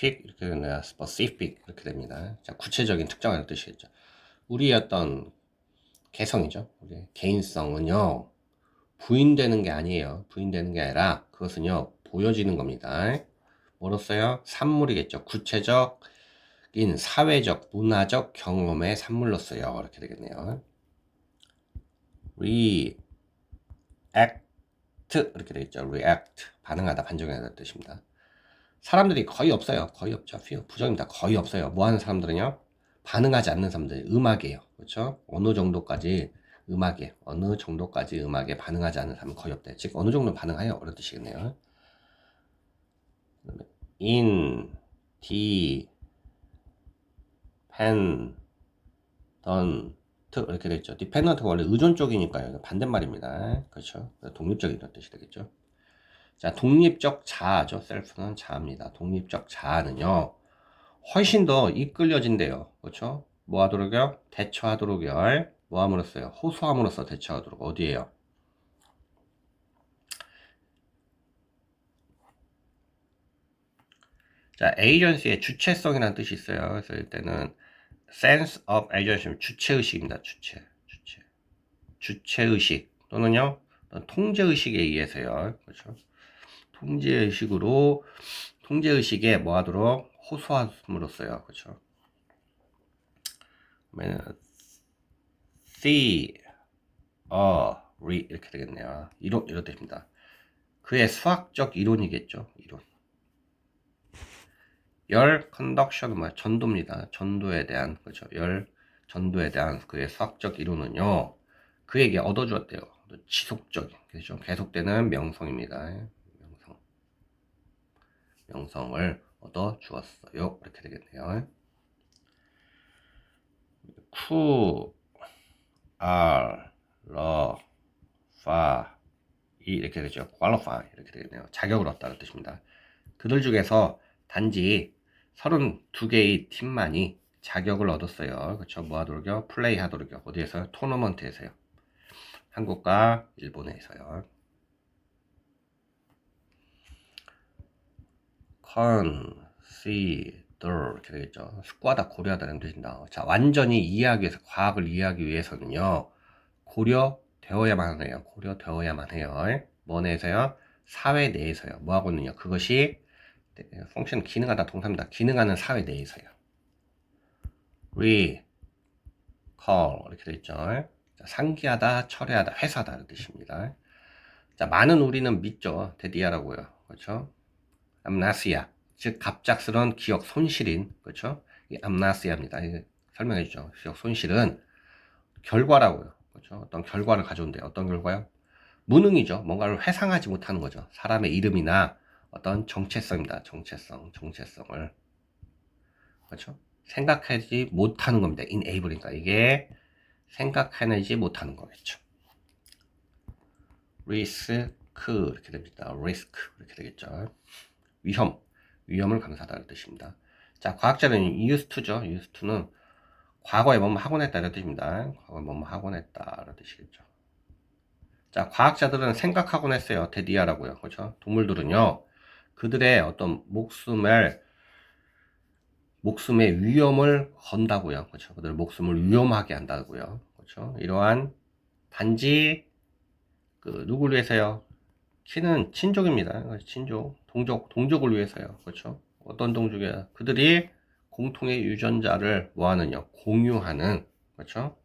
이렇게 되네요. specific 이렇게 됩니다. 자, 구체적인 특정하는 뜻이겠죠. 우리의 어떤 개성이죠. 우리 개인성은요, 부인되는 게 아니에요. 부인되는 게 아니라 그것은요, 보여지는 겁니다. 뭐로써요? 산물이겠죠. 구체적인 사회적, 문화적 경험의 산물로써요. 이렇게 되겠네요. react 이렇게 되겠죠. react 반응하다, 반정하다 뜻입니다. 사람들이 거의 없어요. 거의 없죠. few 부정입니다. 거의 없어요. 뭐 하는 사람들은요? 반응하지 않는 사람들, 음악이에요. 그렇죠? 어느 정도까지 음악에 반응하지 않는 사람은 거의 없대. 즉 어느 정도 반응해요. 이런 뜻이겠네요. in, d, pen, don, 이렇게 되죠. dependent가 원래 의존 쪽이니까요. 반대말입니다. 그렇죠? 독립적인 뜻이 되겠죠. 자, 독립적 자아죠. self는 자아입니다. 독립적 자아는요, 훨씬 더 이끌려진대요. 그렇죠? 뭐 하도록요? 대처하도록요. 뭐 함으로써요? 호소함으로써 대처하도록. 어디에요? 자, agency의 주체성이라는 뜻이 있어요. 그래서 이때는 sense of agency, 주체의식입니다. 주체의식 또는요, 통제의식에 의해서요. 그렇죠? 통제의식에 뭐 하도록? 호소함으로써요. 그렇죠? 그러면 이렇게 되겠네요. 이런 뜻입니다. 그의 수학적 이론이겠죠. 이론. 열 컨덕션 뭐야? 전도입니다. 전도에 대한 그렇죠. 열 전도에 대한 그의 수학적 이론은요. 그에게 얻어주었대요. 지속적인 그렇죠. 계속되는 명성입니다. 명성을 얻어주었어요. 이렇게 되겠네요. 쿠, 알, 러, 파 이렇게 되죠. qualify 이렇게 되겠네요. 자격을 얻다는 뜻입니다. 그들 중에서 단지 32개의 팀만이 자격을 얻었어요. 그렇죠? 뭐 하도록요? 플레이 하도록요. 어디에서요? 토너먼트에서요. 한국과 일본에서요. consider 이렇게 되겠죠. 숙고하다, 고려하다는 뜻입니다. 자, 완전히 이해하기 위해서, 과학을 이해하기 위해서는요, 고려되어야만 해요. 고려되어야만 해요. 뭐 내에서요? 사회 내에서요. 뭐 하고는요? 그것이 펑션 기능하다 동사입니다. 기능하는 사회 내에서요. recall 이렇게 되어 있죠. 자, 상기하다, 철회하다, 회사다 이런 뜻입니다. 자, 많은 우리는 믿죠. 데디아라고요. 그렇죠? 암나시아 즉 갑작스러운 기억 손실인 그렇죠? 이 암나시아입니다. 설명해 주죠. 기억 손실은 결과라고요. 그렇죠? 어떤 결과를 가져온대요. 어떤 결과요? 무능이죠. 뭔가를 회상하지 못하는 거죠. 사람의 이름이나 어떤 정체성입니다. 정체성을 그렇죠? 생각하지 못하는 겁니다. enable니까 이게 생각해내지 못하는 거겠죠. risk 이렇게 됩니다. risk 이렇게 되겠죠. 위험을 감사하다는 뜻입니다. 자, 과학자는 used to죠. used to는 과거에 뭐뭐 하곤 했다 이런 뜻입니다. 과거에 뭐뭐 하곤 했다 이런 뜻이겠죠. 자, 과학자들은 생각하곤 했어요. 데디아라고요. 그렇죠? 동물들은요. 그들의 어떤 목숨의 위험을 건다고요. 그렇죠? 그들 목숨을 위험하게 한다고요. 그렇죠? 이러한 단지 누구를 위해서요? 키는 친족입니다. 친족, 동족을 위해서요. 그렇죠? 어떤 동족이야? 그들이 공통의 유전자를 뭐하느냐? 공유하는, 그렇죠?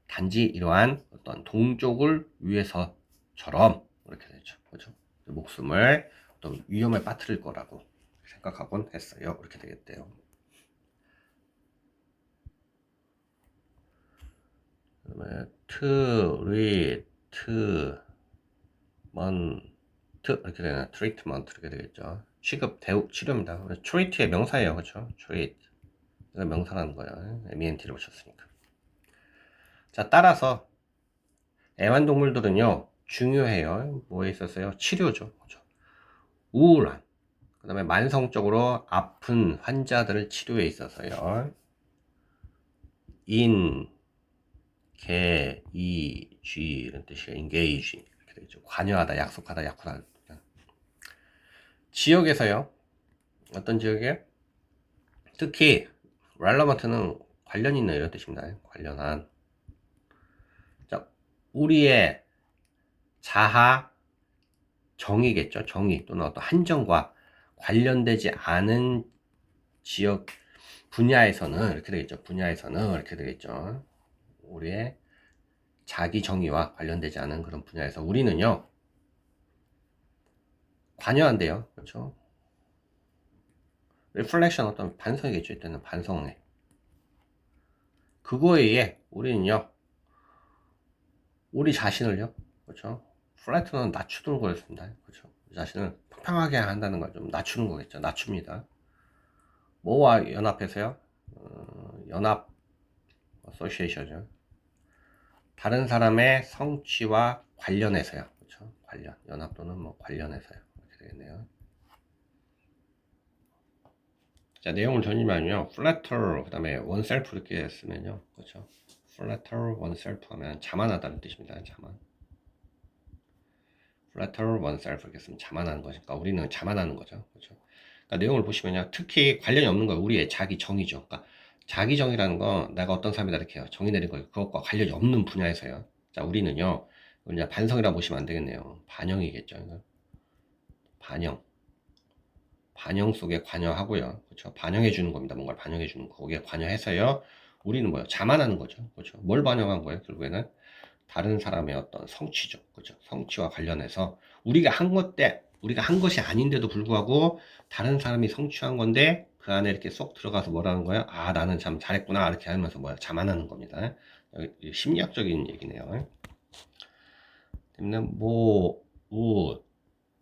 단지 이러한 어떤 동족을 위해서처럼 이렇게 되죠. 그렇죠? 목숨을 어떤 위험에 빠뜨릴 거라고 생각하곤 했어요. 이렇게 되겠대요. 그다음에 이렇게 되나? 트리트먼트 이렇게 되겠죠. 취급, 대우, 치료입니다. 트리트의 명사예요. 그렇죠? 트리트. 이거 명사라는 거예요. MENT를 붙였으니까. 자, 따라서 애완동물들은요. 중요해요. 뭐에 있었어요? 치료죠. 그렇죠? 우울한 그 다음에 만성적으로 아픈 환자들을 치료에 있어서요. engage 이런 뜻이에요. engage 이렇게 되죠. 되겠죠. 관여하다, 약속하다, 약속하다. 지역에서요. 어떤 지역에? 특히 relevant는 관련 있는 이런 뜻입니다. 관련한. 자, 우리의 자아 정의겠죠. 정의 또는 어떤 한정과 관련되지 않은 지역 분야에서는 이렇게 되겠죠. 분야에서는 이렇게 되겠죠. 우리의 자기 정의와 관련되지 않은 그런 분야에서 우리는요. 관여한대요. 그렇죠? 리플렉션 어떤 반성이겠죠. 이때는 반성에. 그거에 의해 우리는요. 우리 자신을요. 그렇죠? 플래트는 낮추는 거였습니다. 그렇죠? 우리 자신을 평평하게 한다는 걸 좀 낮추는 거겠죠. 낮춥니다. 뭐와 연합해서요? 연합 어소시에이션이죠. 다른 사람의 성취와 관련해서요. 그렇죠? 관련. 연합 또는 뭐 관련해서요. 이렇게 되겠네요. 자, 내용을 전이면요. flatter 그다음에 oneself 이렇게 쓰면요. 그렇죠? flatter oneself 하면 자만하다는 뜻입니다. 자만. flatter oneself 이렇게 쓰면 자만하는 것이니까 우리는 자만하는 거죠. 그렇죠? 그러니까 내용을 보시면요. 특히 관련이 없는 거예요. 우리의 자기 정의죠. 그러니까 자기 정의라는 건 내가 어떤 사람이다 이렇게 해요. 정의 내린 거예요. 그것과 관련이 없는 분야에서요. 자, 우리는요. 그냥 반성이라 보시면 안 되겠네요. 반영이겠죠. 반영. 반영 속에 관여하고요. 그렇죠? 반영해 주는 겁니다. 뭔가를 반영해 주는 거. 거기에 관여해서요. 우리는 뭐요? 자만하는 거죠. 그렇죠? 뭘 반영한 거예요? 결국에는 다른 사람의 어떤 성취죠. 그렇죠? 성취와 관련해서 우리가 한 것이 아닌데도 불구하고 다른 사람이 성취한 건데 그 안에 이렇게 쏙 들어가서 뭐라는 거예요? 아, 나는 참 잘했구나. 이렇게 하면서 뭐야? 자만하는 겁니다. 심리학적인 얘기네요. 때문에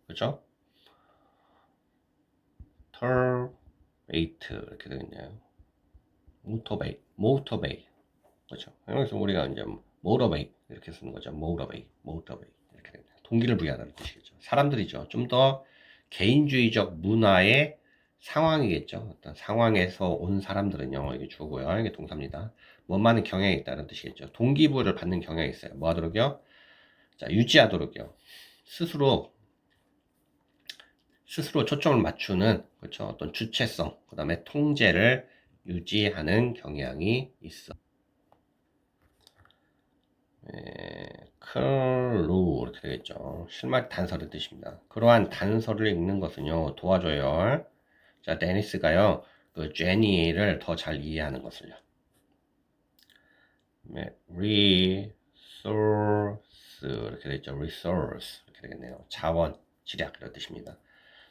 그렇죠? 터베이트 이렇게 되겠네요. 모터베이. 그렇죠. 여기서 우리가 이제 모터베이 이렇게 쓰는 거죠. 모터베이 이렇게 됩니다. 동기를 부여하다는 뜻이겠죠. 사람들이죠. 좀 더 개인주의적 문화의 상황이겠죠. 어떤 상황에서 온 사람들은요. 이게 주어고요. 이게 동사입니다. 뭐만은 경향이 있다는 뜻이겠죠. 동기부여를 받는 경향이 있어요. 뭐 하도록요? 자, 유지하도록요. 스스로 초점을 맞추는 그렇죠. 어떤 주체성, 그다음에 통제를 유지하는 경향이 있어. 클루 이렇게 되겠죠. 실마리 단서를 뜻입니다. 그러한 단서를 읽는 것은요 도와줘요. 자, 데니스가요 그 제니를 더 잘 이해하는 것을요. resource 이렇게 되겠죠. resource 이렇게 되겠네요. 자원, 지략 이런 뜻입니다.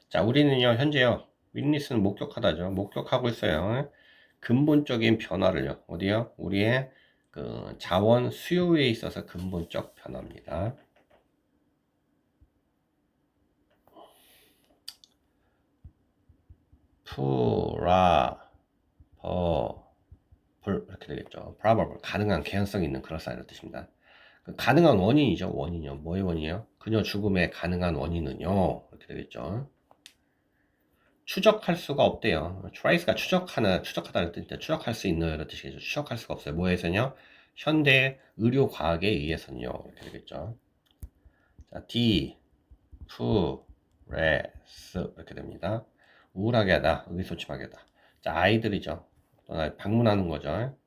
자, 우리는요 현재요 윈니스는 목격하다죠. 목격하고 있어요. 근본적인 변화를요. 어디요? 우리의 그 자원 수요에 있어서 근본적 변화입니다. 이렇게 되겠죠. probable 가능한 개연성 있는 그럴싸한 뜻입니다. 그 가능한 원인이죠. 원인이요. 뭐의 원인이요? 그녀 죽음의 가능한 원인은요. 이렇게 되겠죠. 추적할 수가 없대요. trace가 추적하다는 뜻인데 추적할 수 있는 이런 뜻이겠죠. 추적할 수가 없어요. 뭐에서요? 현대 의료 과학에 의해서는요. 이렇게 되겠죠. 자, 디프레스 이렇게 됩니다. 우울하게 하다, 의기소침하게 하다. 자, 아이들이죠. 방문하는 거죠.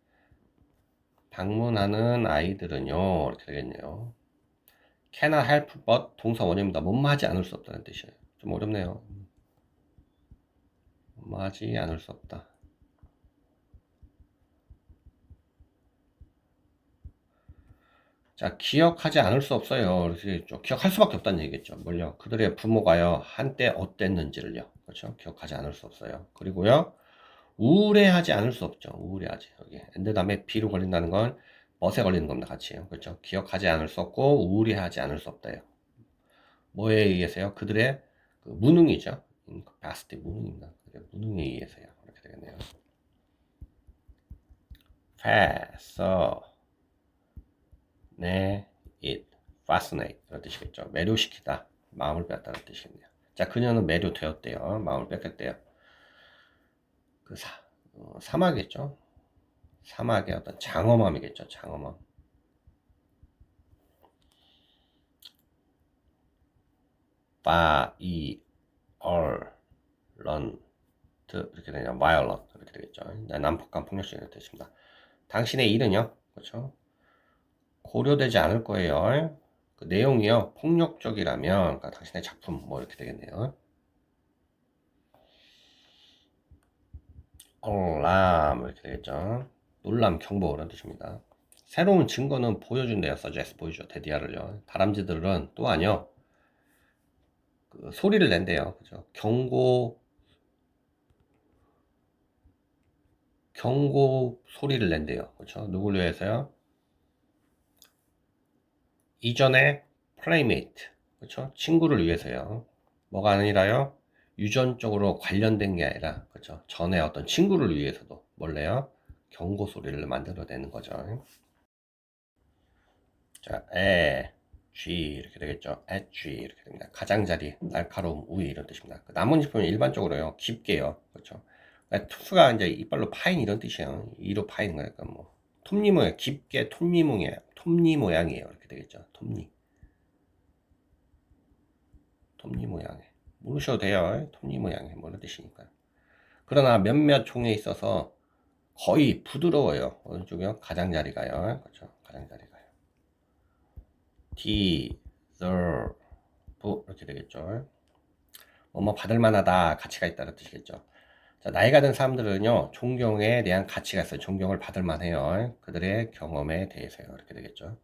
방문하는 아이들은요. 이렇게 되겠네요. cannot help but 동사 원형입니다. 뭐뭐하지 않을 수 없다는 뜻이에요. 좀 어렵네요. 뭐뭐하지 않을 수 없다. 자, 기억하지 않을 수 없어요. 그래서 기억할 수밖에 없다는 얘기겠죠. 뭘요? 그들의 부모가요, 한때 어땠는지를요. 그렇죠? 기억하지 않을 수 없어요. 그리고요, 우울해하지 않을 수 없죠. 우울해하지. 여기. 엔드 다음에 B로 걸린다는 건 멋에 걸리는 겁니다. 같이요. 그렇죠? 기억하지 않을 수 없고, 우울해하지 않을 수 없다요. 뭐에 의해서요? 그들의 그 무능이죠. incapacity, 무능입니다. 무능에 의해서요. 이렇게 되겠네요. fascinate 이런 뜻이겠죠. 매료시키다, 마음을 뺐다는 뜻이겠네요. 자, 그녀는 매료되었대요. 마음을 뺏겼대요. 그 사마겠죠. 사막의 어떤 장엄함이겠죠. 장엄함. violent 이렇게 되냐, violent 이렇게 되겠죠. 난폭한 폭력적인 뜻입니다. 당신의 일은요, 그렇죠? 고려되지 않을 거예요. 그 내용이요, 폭력적이라면, 그러니까 당신의 작품 뭐 이렇게 되겠네요. alarm 이렇게 되겠죠. 놀람, 경보 이런 뜻입니다. 새로운 증거는 보여준대요. suggest 보여줘. 대디아를요. 다람쥐들은 또한요, 그 소리를 낸대요. 그죠? 경고 소리를 낸대요. 그렇죠? 누굴 위해서요? 이전에 playmate, 그렇죠? 친구를 위해서요. 뭐가 아니라요? 유전적으로 관련된 게 아니라, 그렇죠? 전에 어떤 친구를 위해서도 몰래요? 경고 소리를 만들어내는 거죠. 자, G 이렇게 되겠죠. G 이렇게 됩니다. 가장자리, 날카로움, 우위 이런 뜻입니다. 그 나뭇잎은 일반적으로요, 깊게요. 그렇죠? 그러니까 투수가 이제 이빨로 파인 이런 뜻이에요. 이로 파인 거니까 뭐 톱니 모양, 깊게 톱니 모양이에요. 이렇게 되겠죠. 톱니 모양에 모르셔도 돼요. 톱니 모양에 뭐 이런 뜻이니까. 그러나 몇몇 종에 있어서 거의 부드러워요. 어느 쪽이요? 가장자리가요. 그렇죠? 가장자리가요. deserve 이렇게 되겠죠. 뭐 받을 만하다, 가치가 있다는 뜻이겠죠. 자, 나이가 든 사람들은요, 존경에 대한 가치가 있어요. 존경을 받을 만해요. 그들의 경험에 대해서요. 이렇게 되겠죠.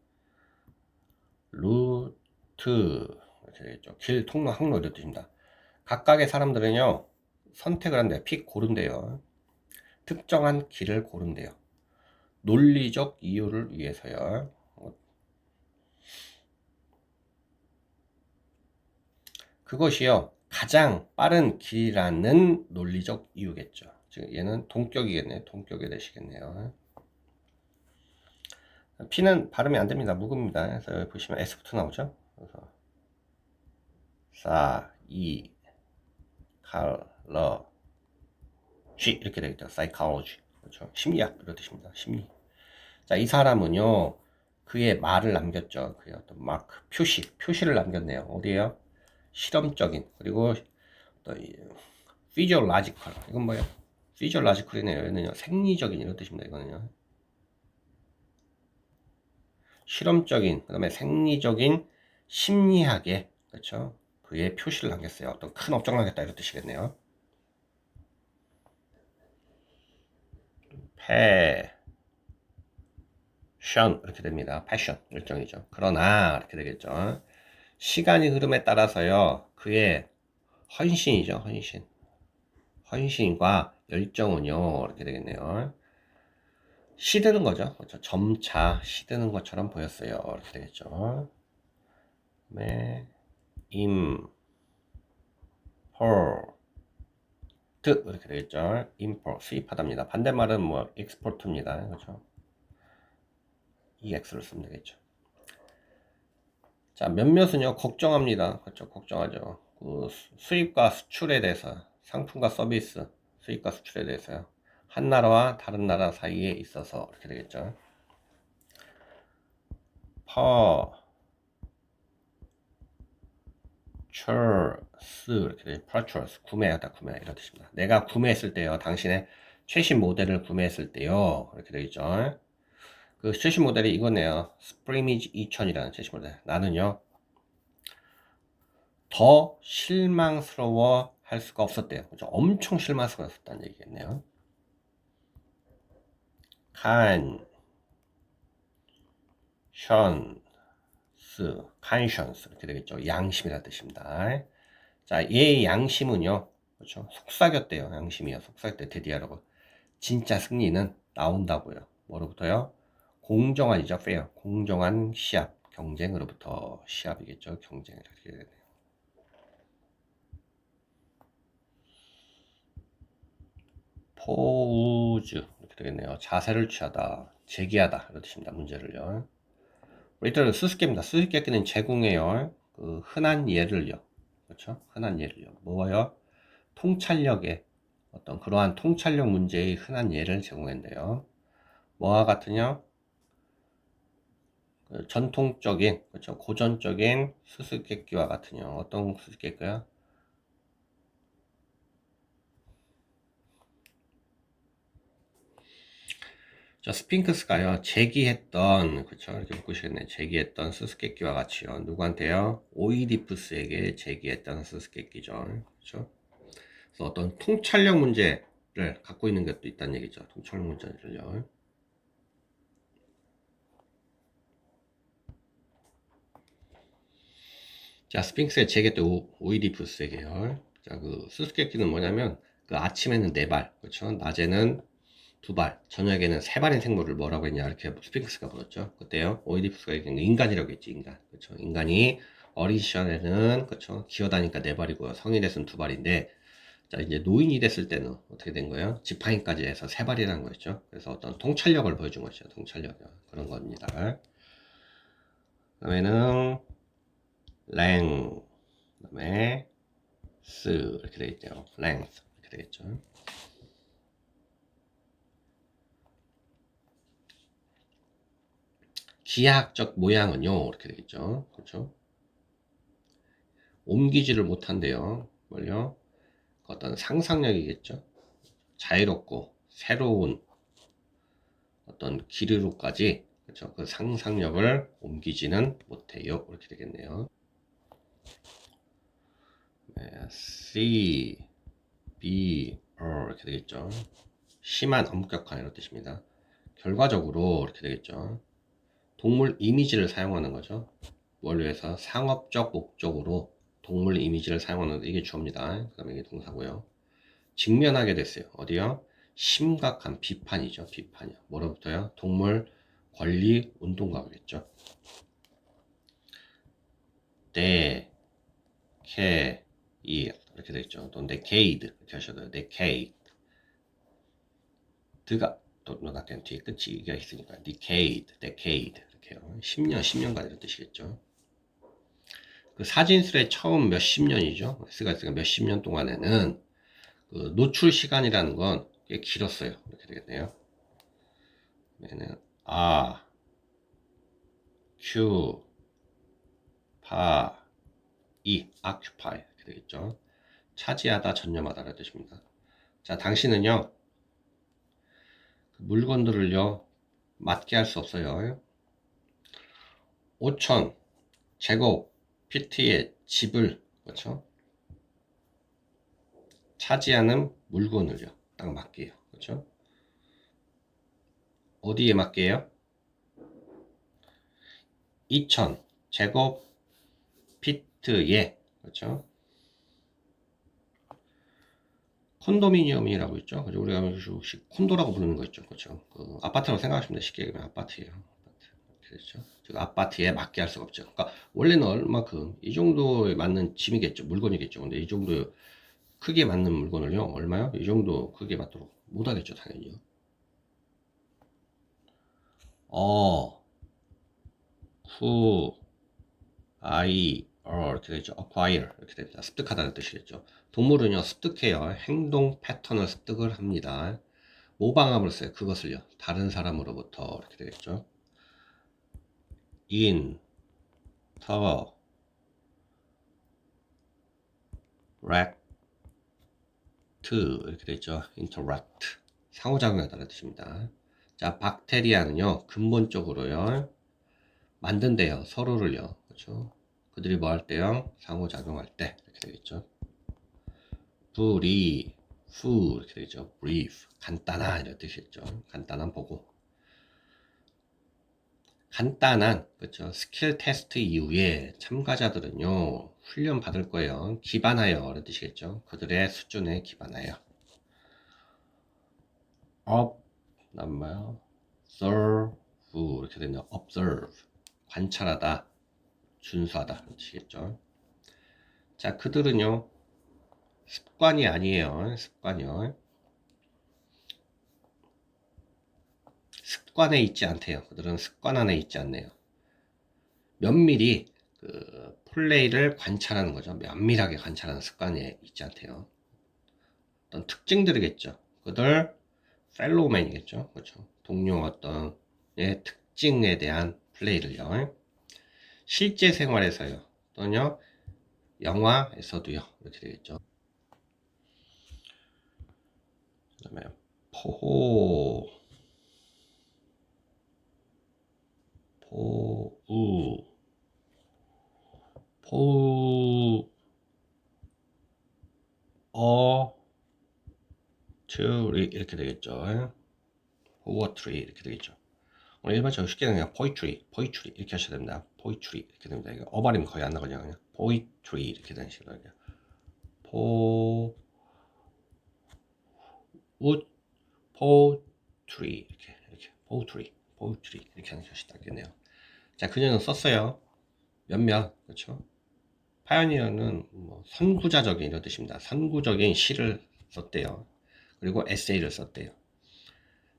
루트 이렇게 되겠죠. 길, 통로, 항로 이런 뜻입니다. 각각의 사람들은요, 선택을 한대요. 고른대요. 특정한 길을 고른대요. 논리적 이유를 위해서요. 그것이요, 가장 빠른 길이라는 논리적 이유겠죠. 지금 얘는 동격이겠네요. 동격이 되시겠네요. P는 발음이 안 됩니다. 묵음입니다. 그래서 여기 보시면 S부터 나오죠. 그래서 칼러 G 이렇게 되겠죠. psychology. 그렇죠. 심리학 이런 뜻입니다. 심리. 자, 이 사람은요, 그의 말을 남겼죠. 그의 어떤 마크, 표시를 남겼네요. 어디에요? 실험적인, 그리고 또 physiological. 이건 뭐예요? physiological이네요. 얘는요, 생리적인 이런 뜻입니다. 이거는요. 실험적인, 그 다음에 생리적인 심리학의, 그렇죠? 그의 표시를 남겼어요. 어떤 큰 업적을 남겼다 이런 뜻이겠네요. 패션 이렇게 됩니다. 패션 일정이죠. 그러나 이렇게 되겠죠. 시간이 흐름에 따라서요, 그의 헌신이죠. 헌신과 열정은요, 이렇게 되겠네요. 시드는 거죠. 그렇죠. 점차 시드는 것처럼 보였어요. 이렇게 되겠죠. 네. 이렇게 되겠죠. import 수입하다입니다. 반대말은 뭐 export입니다. 그렇죠. EX를 쓰면 되겠죠. 자, 몇몇은요 걱정합니다. 그렇죠. 걱정하죠. 그 수입과 수출에 대해서, 상품과 서비스 수입과 수출에 대해서요. 한 나라와 다른 나라 사이에 있어서 이렇게 되겠죠. purchase 이렇게 돼요. purchase 구매하다, 구매 이런 뜻입니다. 내가 구매했을 때요, 당신의 최신 모델을 구매했을 때요, 이렇게 되겠죠. 그 최신 모델이 이거네요. 스프리미지 2000이라는 최신 모델. 나는요 더 실망스러워 할 수가 없었대요. 그렇죠? 엄청 실망스러웠다는 얘기겠네요. 칸션스 이렇게 되겠죠. 양심이라는 뜻입니다. 자, 얘의 양심은요, 그렇죠? 속삭였대요. 양심이요. 속삭였대. 데디아라고. 진짜 승리는 나온다고요. 뭐로부터요? 공정한이죠. fair. 공정한 시합. 경쟁으로부터 시합이겠죠. 경쟁 이렇게 되네요. 포우즈 이렇게 되겠네요. 자세를 취하다, 제기하다 이런 뜻입니다. 문제를요. 일단 수수께입니다. 수수께끼는 제공해요. 그 흔한 예를요. 그렇죠? 흔한 예를요. 뭐예요? 통찰력의 어떤 그러한 통찰력 문제의 흔한 예를 제공한대요. 뭐와 같으냐? 전통적인, 그렇죠? 고전적인 수수께끼와 같은 요. 어떤 수수께끼야? 자, 스핑크스가요, 제기했던, 그쵸? 이렇게 보시겠네. 제기했던 수수께끼와 같이요. 누구한테요? 오이디푸스에게 제기했던 수수께끼죠. 그쵸? 그래서 어떤 통찰력 문제를 갖고 있는 것도 있다는 얘기죠. 통찰력 문제를요. 자, 스핑크스의 제기했던 오이디푸스에게요. 자, 그 수수께끼는 뭐냐면, 그 아침에는 4발, 그쵸? 낮에는 2발, 저녁에는 3발인 생물을 뭐라고 했냐, 이렇게 스핑크스가 물었죠. 그때요, 오이디푸스가 인간이라고 했지, 인간. 그쵸. 인간이 어린 시절에는, 그쵸. 기어다니까 4발이고요. 성인이 됐으면 2발인데, 자, 이제 노인이 됐을 때는 어떻게 된 거예요? 지팡이까지 해서 3발이라는 거였죠. 그래서 어떤 통찰력을 보여준 것이죠. 통찰력. 그런 겁니다. 그 다음에는, 랭, 그 다음에, 스, 이렇게 되겠죠. length, 이렇게 되겠죠. 기하학적 모양은요, 이렇게 되겠죠. 그렇죠? 옮기지를 못한대요. 뭘요? 어떤 상상력이겠죠. 자유롭고 새로운 어떤 길이로까지, 그렇죠? 그 상상력을 옮기지는 못해요. 이렇게 되겠네요. 네, C, B, 이렇게 되겠죠. 심한 엄격한 이런 뜻입니다. 결과적으로 이렇게 되겠죠. 동물 이미지를 사용하는 거죠. 뭘 위해서? 상업적 목적으로 동물 이미지를 사용하는, 이게 주어입니다. 그 다음에 이게 동사고요. 직면하게 됐어요. 어디요? 심각한 비판이죠. 비판이요. 뭐로부터요? 동물 권리 운동가겠죠. 네, 캐, 이 이렇게 되겠죠. 또 decade 이렇게 하셔도 돼요. decade. 드가 또 같은 뒤에 끝이 이가 있으니까 decade 이렇게요. 10년, 10년간 이런 뜻이겠죠. 그 사진술의 처음 몇십 년이죠. S가 있으니까 몇십 년 동안에는 그 노출 시간이라는 건 꽤 길었어요. 이렇게 되겠네요. 얘는 R, Q, 파, E, occupy 이렇게 되겠죠. 차지하다, 전념하다라는 뜻입니다. 자, 당신은요, 그 물건들을요, 맞게 할 수 없어요. 5천 제곱 피트의 집을, 그렇죠? 차지하는 물건을요, 딱 맞게요. 그렇죠? 어디에 맞게요? 2천 제곱 피트에, 그렇죠? 콘도미니엄이라고 있죠. 그죠? 우리가 혹시 콘도라고 부르는 거 있죠. 그렇죠? 그 아파트라고 생각하시면 쉽게 얘기하면 아파트예요. 아파트. 그렇죠? 즉 아파트에 맞게 할 수가 없죠. 그러니까 원래는 얼마큼 이 정도에 맞는 짐이겠죠. 물건이겠죠. 근데 이 정도 크기에 맞는 물건을요. 얼마요? 이 정도 크기에 맞도록 못 하겠죠, 당연히요. 어, 후, 아이, 이렇게 되죠. acquire 이렇게 됩니다. 습득하다는 뜻이겠죠. 동물은요, 습득해요. 행동 패턴을 습득을 합니다. 모방함을 써요. 그것을요. 다른 사람으로부터 이렇게 되겠죠. in, 터, ract 이렇게 되죠. interact 상호작용하다는 뜻입니다. 자, 박테리아는요. 근본적으로요. 만든대요. 서로를요. 그렇죠? 그들이 뭐 할 때요? 상호작용할 때 이렇게 되겠죠. 불이 후 이렇게 되죠. brief 간단한 이런 뜻이겠죠. 간단한 보고. 간단한 그렇죠. 스킬 테스트 이후에 참가자들은요 훈련 받을 거예요. 기반하여 이런 뜻이겠죠. 그들의 수준에 기반하여. ob 남아요. observe 이렇게 되네요. observe 관찰하다, 준수하다 이런 뜻이겠죠. 자, 그들은요 습관이 아니에요. 습관이요. 습관에 있지 않대요. 그들은 습관 안에 있지 않네요. 면밀히 그 플레이를 관찰하는 거죠. 면밀하게 관찰하는 습관이 있지 않대요. 어떤 특징들이겠죠. 그들 펠로우맨이겠죠. 그렇죠. 동료 어떤 의 특징에 대한 플레이를요. 실제 생활에서요. 또는요, 영화에서도요. 이렇게 되겠죠. 그 다음에 포우, 포우, 트리 이렇게 되겠죠. 포어트리 이렇게 되겠죠. 일반적으로 쉽게 그냥 포이트리 이렇게 하셔야 됩니다. 포이트리 이렇게 됩니다. 이거 어발음 거의 안 나거든요. 그냥 포이트리 이렇게 되는 식으로 그냥 우 포트리 이렇게 포트리 이렇게 하는 것이 딱겠네요. 자, 그녀는 썼어요. 몇몇 그렇죠. 파이오니어는 뭐 선구자적인 이런 뜻입니다. 선구적인 시를 썼대요. 그리고 에세이를 썼대요.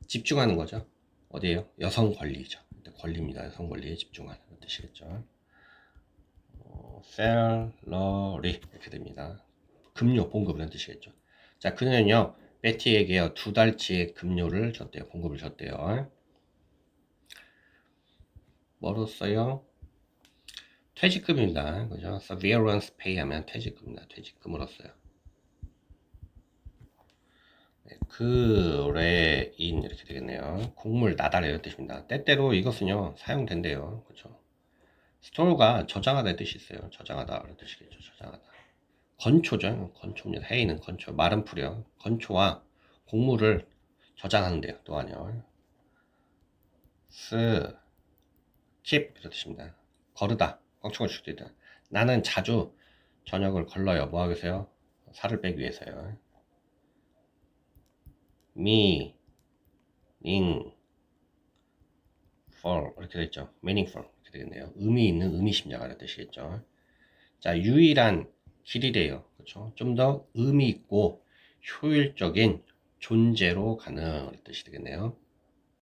집중하는 거죠. 어디에요? 여성 권리죠. 권리입니다. 여성 권리에 집중하는 뜻이겠죠. 셀러리 이렇게 됩니다. 급료, 봉급이라는 뜻이겠죠. 자, 그는요 베티에게요 2달치의 급료를 줬대요. 공급을 줬대요. 뭐로 써요? 퇴직금입니다. 그죠? severance pay 하면 퇴직금입니다. 퇴직금으로 써요. 네, 그레인 이렇게 되겠네요. 곡물 나다라 이런 뜻입니다. 때때로 이것은요 사용된대요. 그렇죠? 스토어가 저장하다 뜻이 있어요. 저장하다 이런 뜻이겠죠. 저장하다. 건초죠. 건초입니다. 헤이는 건초. 마른 풀이요. 건초와 곡물을 저장하는데요. 또한요. keep 이런 뜻입니다. 거르다. 껑충을 줄 때. 나는 자주 저녁을 걸러요. 뭐 하겠어요? 살을 빼기 위해서요. meaningful 이렇게 되겠죠. meaningful 이렇게 되겠네요. 의미 있는 의미심장하는 뜻이겠죠. 자, 유일한 길이래요. 그렇죠? 좀 더 의미 있고 효율적인 존재로 가는 뜻이 되겠네요.